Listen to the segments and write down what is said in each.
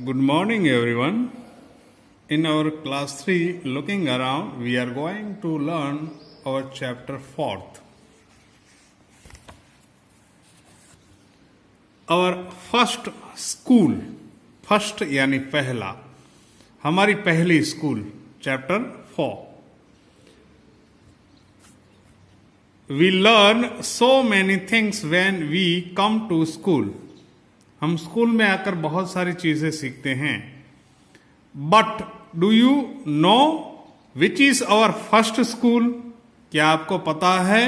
Good morning, everyone. In our class 3, looking around, we are going to learn our chapter 4th. Our first school, first यानी पहला, हमारी पहली school, chapter 4. We learn so many things when we come to school. हम school में आकर बहुत सारी चीजें सीखते हैं. But do you know which is our first school? क्या आपको पता है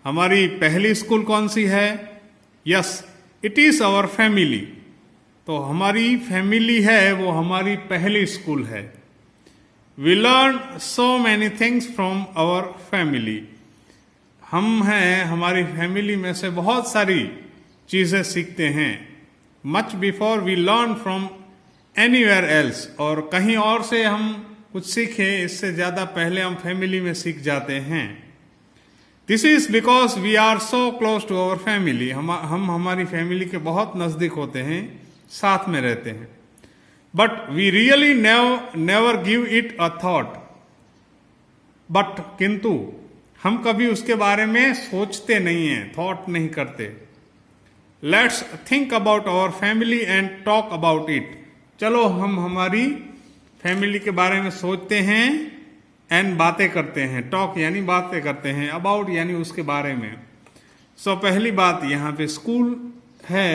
हमारी पहली स्कूल कौन सी है? Yes, it is our family. तो हमारी फैमिली है वो हमारी पहली स्कूल है. We learn so many things from our family. हम हैं हमारी फैमिली में से बहुत सारी चीजें सीखते हैं. Much before we learn from anywhere else. और कहीं और से हम कुछ सीखें इससे ज्यादा पहले हम फैमिली में सीख जाते हैं. This is because we are so close to our family. हम हमारी फैमिली के बहुत नजदीक होते हैं, साथ में रहते हैं. But we really never give it a thought. But किंतु हम कभी उसके बारे में सोचते नहीं हैं, थॉट नहीं करते. Let's think about our family and talk about it. चलो हम हमारी फैमिली के बारे में सोचते हैं एंड बातें करते हैं. टॉक यानी बातें करते हैं, अबाउट यानी उसके बारे में. सो पहली बात यहाँ पे स्कूल है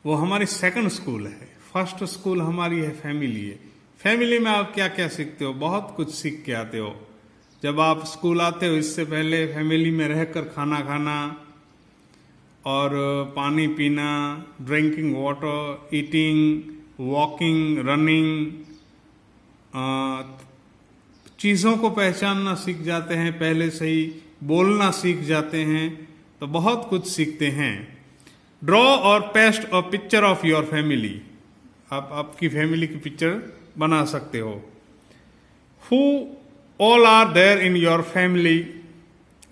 वो हमारी सेकंड स्कूल है. फर्स्ट स्कूल हमारी है फैमिली है. फैमिली में आप क्या क्या सीखते हो? बहुत कुछ सीख के आते हो. जब आप स्कूल आते हो इससे पहले फैमिली में रहकर खाना खाना और पानी पीना, drinking water, eating, walking, running, चीज़ों को पहचानना सीख जाते हैं, पहले से ही बोलना सीख जाते हैं. तो बहुत कुछ सीखते हैं. ड्रॉ और paste a picture of your family. आप आपकी फैमिली की पिक्चर बना सकते हो. Who all are there in your family.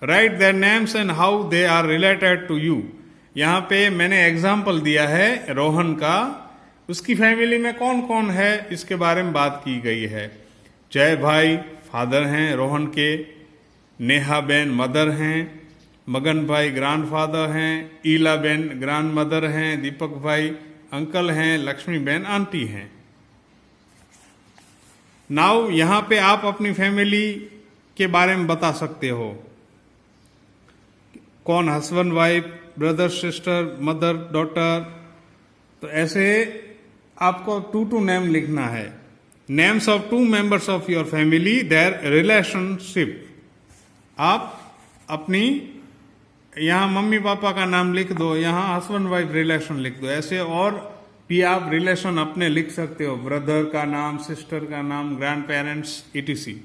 Write their names and how they are related to you. यहाँ पे मैंने एग्जाम्पल दिया है रोहन का. उसकी फैमिली में कौन कौन है इसके बारे में बात की गई है. जय भाई फादर हैं रोहन के, नेहा बेन मदर हैं, मगन भाई ग्रैंडफादर हैं, ईला बेन ग्रैंड मदर हैं, दीपक भाई अंकल हैं, लक्ष्मी बेन आंटी हैं. नाउ यहाँ पे आप अपनी फैमिली के बारे में बता सकते हो. कौन husband wife, brother sister, mother daughter. तो ऐसे आपको 2 नेम लिखना है. Names of 2 members of your family, their relationship. आप अपनी यहाँ मम्मी पापा का नाम लिख दो, यहाँ हस्बैंड वाइफ रिलेशन लिख दो. ऐसे और भी आप रिलेशन अपने लिख सकते हो. ब्रदर का नाम, सिस्टर का नाम, grand parents etc.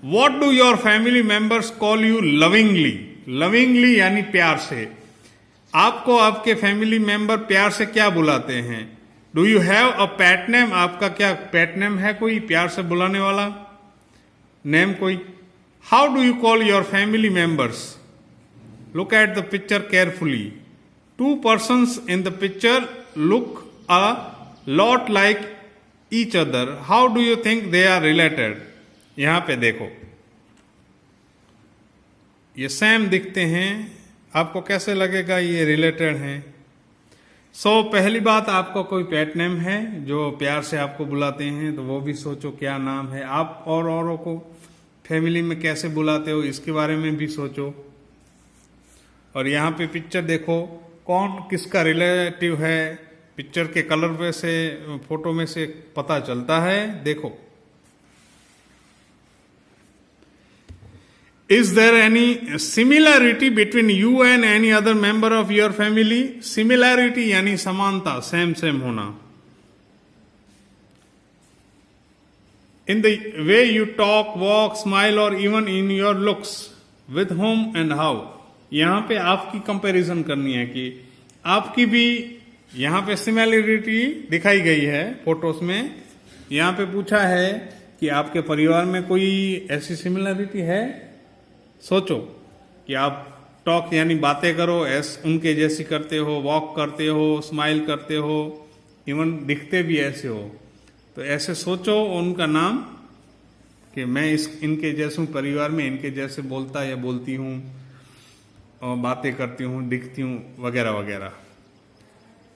What do your family members call you lovingly. Lovingly यानी प्यार से. आपको आपके फैमिली मेंबर प्यार से क्या बुलाते हैं? Do you have a pet name. आपका क्या पेट नेम है कोई प्यार से बुलाने वाला नेम कोई? How do you call your family members. Look at the picture carefully. 2 persons in the picture look a lot like each other. How do you think they are related? यहां पे देखो ये सेम दिखते हैं, आपको कैसे लगेगा ये रिलेटेड हैं? सो पहली बात, आपको कोई पेट नेम है जो प्यार से आपको बुलाते हैं तो वो भी सोचो क्या नाम है. आप और औरों को फैमिली में कैसे बुलाते हो इसके बारे में भी सोचो. और यहाँ पे पिक्चर देखो कौन किसका रिलेटिव है. पिक्चर के कलर पे से, फोटो में से पता चलता है. देखो, is there any similarity between you and any other member of your family. Similarity यानी समानता, सेम सेम होना. In the way you talk, walk, smile और even in your looks. With home and how. यहां पे आपकी comparison करनी है कि आपकी भी यहां पे सिमिलैरिटी दिखाई गई है फोटोज में. यहां पे पूछा है कि आपके परिवार में कोई ऐसी सिमिलैरिटी है. सोचो कि आप टॉक यानी बातें करो, ऐस उनके जैसी करते हो, वॉक करते हो, स्माइल करते हो, इवन दिखते भी ऐसे हो, तो ऐसे सोचो उनका नाम कि मैं इनके जैसे परिवार में इनके जैसे बोलता या बोलती हूँ और बातें करती हूँ, दिखती हूँ, वगैरह वगैरह।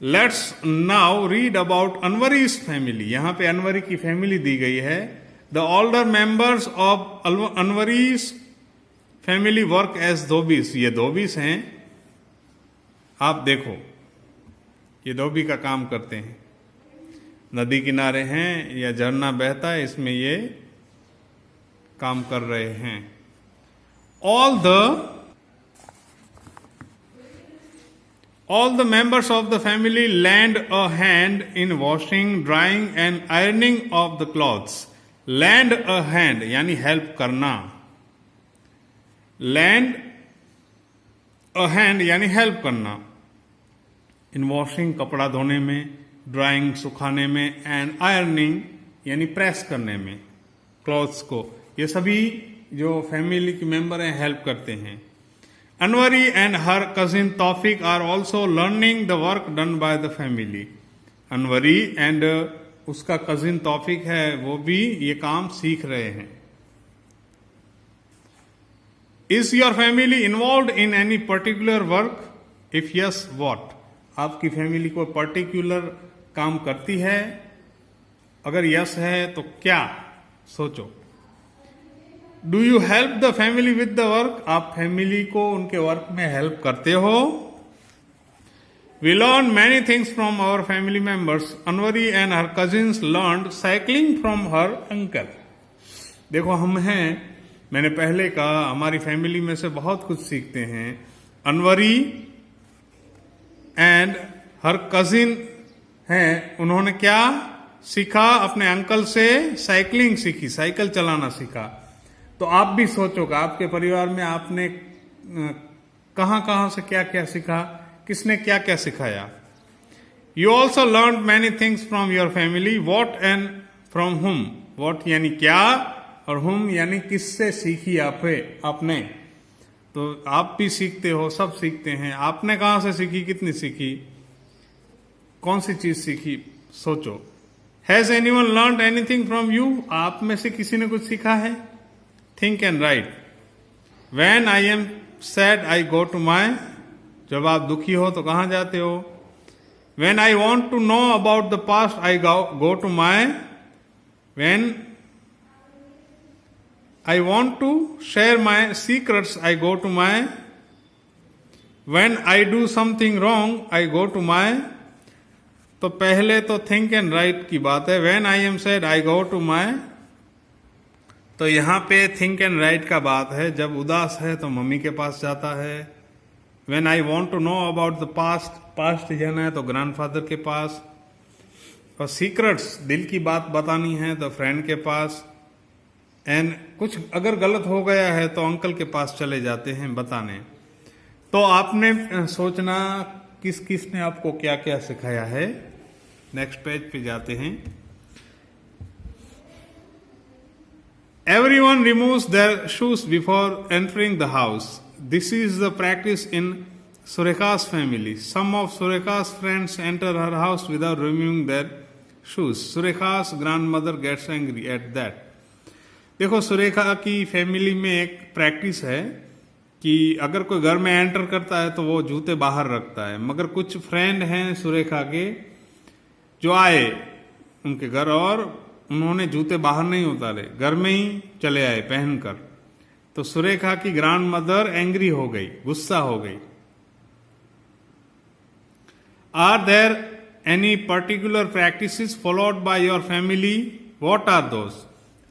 Let's now read about Anwari's family. यहां पे अनवरी की फैमिली दी गई है। The older members of Anwari's family work as dhobis. ये धोबीस हैं, आप देखो ये धोबी का काम करते हैं, नदी किनारे हैं या झरना बहता है, इसमें ये काम कर रहे हैं। All the members of the family lend a hand in washing, drying and ironing of the clothes. Lend a hand यानी help करना। Lend a hand यानी help करना। In washing कपड़ा धोने में, drying सुखाने में, and ironing यानी प्रेस करने में क्लॉथ्स को। ये सभी जो फैमिली के मेंबर हैं हेल्प करते हैं। Anwari and her cousin Tawfiq are also learning the work done by the family. Anwari and उसका कजिन तौफिक है, वो भी ये काम सीख रहे हैं। Is your family involved in any particular work? If yes, what? आपकी फैमिली कोई पर्टिकुलर काम करती है? अगर यस है तो क्या? सोचो। Do you help the family with the work? आप फैमिली को उनके वर्क में हेल्प करते हो? We learn many things from our family members. Anwari and her cousins learn cycling from her uncle. देखो हम हैं, मैंने पहले कहा हमारी फैमिली में से बहुत कुछ सीखते हैं। अनवरी एंड हर कजिन हैं, उन्होंने क्या सीखा? अपने अंकल से साइकिलिंग सीखी, साइकिल चलाना सीखा। तो आप भी सोचोगा आपके परिवार में आपने कहां कहां से क्या क्या सीखा, किसने क्या क्या सिखाया। You also learn many things from your family. What and from हुम। वॉट यानी क्या और हुम यानी किससे सीखी आपने। तो आप भी सीखते हो, सब सीखते हैं। आपने कहां से सीखी, कितनी सीखी, कौन सी चीज सीखी, सोचो। Has anyone learn anything from you? आप में से किसी ने कुछ सीखा है? Think and right. When I am sad, I go to my। जब आप दुखी हो तो कहां जाते हो? When I want to know about the past, I go to my। When I want to share my secrets, I go to my। When I do something wrong, I go to my। तो पहले तो think and right की बात है। When I am sad, I go to my। तो यहां पे think and right का बात है। जब उदास है तो मम्मी के पास जाता है। When I want to know about the past, past जाना है तो ग्रैंडफादर के पास। और सीक्रेट्स, दिल की बात बतानी है तो फ्रेंड के पास। एंड कुछ अगर गलत हो गया है तो अंकल के पास चले जाते हैं बताने। तो आपने सोचना किस किस ने आपको क्या क्या सिखाया है। नेक्स्ट पेज पे जाते हैं। Everyone removes their shoes before entering the house. This is the practice in Sureka's family. Some of Sureka's friends enter her house without removing their shoes. Sureka's grandmother gets angry at that. देखो सुरेखा की family में एक practice है कि अगर कोई घर में एंटर करता है तो वो जूते बाहर रखता है। मगर कुछ फ्रेंड हैं सुरेखा के जो आए उनके घर और उन्होंने जूते बाहर नहीं उतारे, घर में ही चले आए पहनकर। तो सुरेखा की ग्रैंड मदर एंग्री हो गई, गुस्सा हो गई। Are there any particular practices followed by your family? What are those?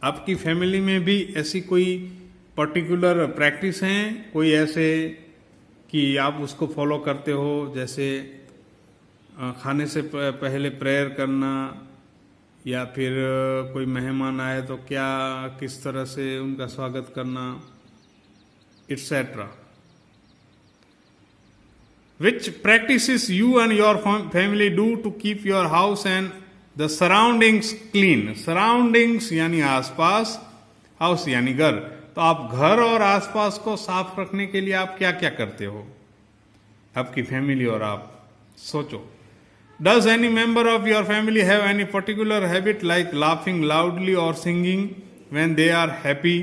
आपकी फैमिली में भी ऐसी कोई पर्टिकुलर प्रैक्टिस हैं, कोई ऐसे कि आप उसको फॉलो करते हो? जैसे खाने से पहले प्रेयर करना, या फिर कोई मेहमान आए तो क्या किस तरह से उनका स्वागत करना, etc. Which practices you and your family do to keep your house and the surroundings clean? Surroundings यानी आसपास, house यानी घर, तो आप घर और आसपास को साफ रखने के लिए आप क्या क्या करते हो, आपकी फैमिली और आप सोचो। Does any member of your family have any particular habit like laughing loudly और singing when they are happy?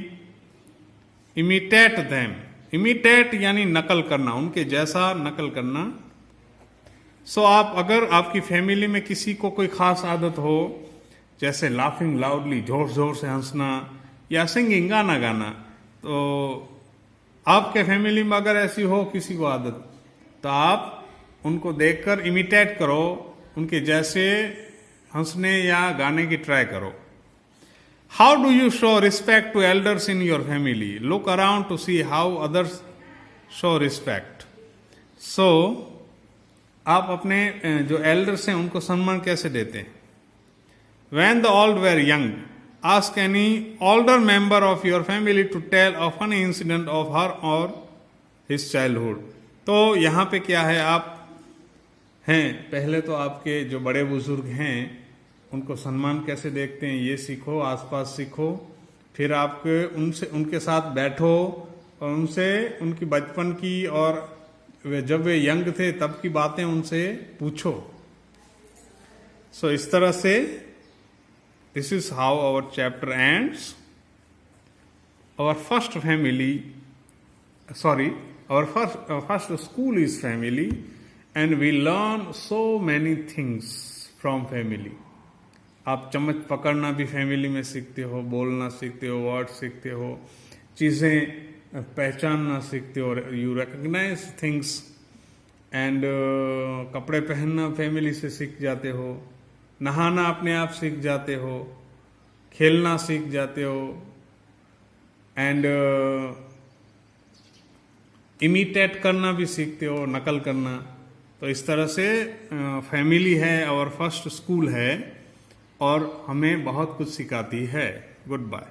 Imitate them. Imitate यानी नकल करना, उनके जैसा नकल करना। सो आप अगर आपकी फैमिली में किसी को कोई खास आदत हो, जैसे लाफिंग लाउडली, जोर जोर से हंसना, या सिंगिंग, गाना गाना, तो आपके फैमिली में अगर ऐसी हो किसी को आदत, तो आप उनको देखकर इमिटेट करो, उनके जैसे हंसने या गाने की ट्राई करो। How do you show respect to elders in your family? Look around to see how others show respect. So आप अपने जो एल्डर्स हैं उनको सम्मान कैसे देते हैं? When the old were young, ask any older member of your family to tell a funny incident of her or his childhood. तो यहाँ पे क्या है, आप हैं, पहले तो आपके जो बड़े बुजुर्ग हैं उनको सम्मान कैसे देखते हैं ये सीखो, आसपास सीखो। फिर आपके उनसे उनके साथ बैठो और उनसे उनकी बचपन की और जब वे यंग थे तब की बातें उनसे पूछो। सो इस तरह से this is how our chapter ends. Our first school is family, and we learn so many things from family. आप चम्मच पकड़ना भी फैमिली में सीखते हो, बोलना सीखते हो, वर्ड सीखते हो, चीज़ें पहचानना सीखते हो, यू रिकग्नाइज थिंग्स, एंड कपड़े पहनना फैमिली से सीख जाते हो, नहाना अपने आप सीख जाते हो, खेलना सीख जाते हो, एंड इमिटेट करना भी सीखते हो, नकल करना। तो इस तरह से फैमिली है और फर्स्ट स्कूल है और हमें बहुत कुछ सिखाती है। Good bye.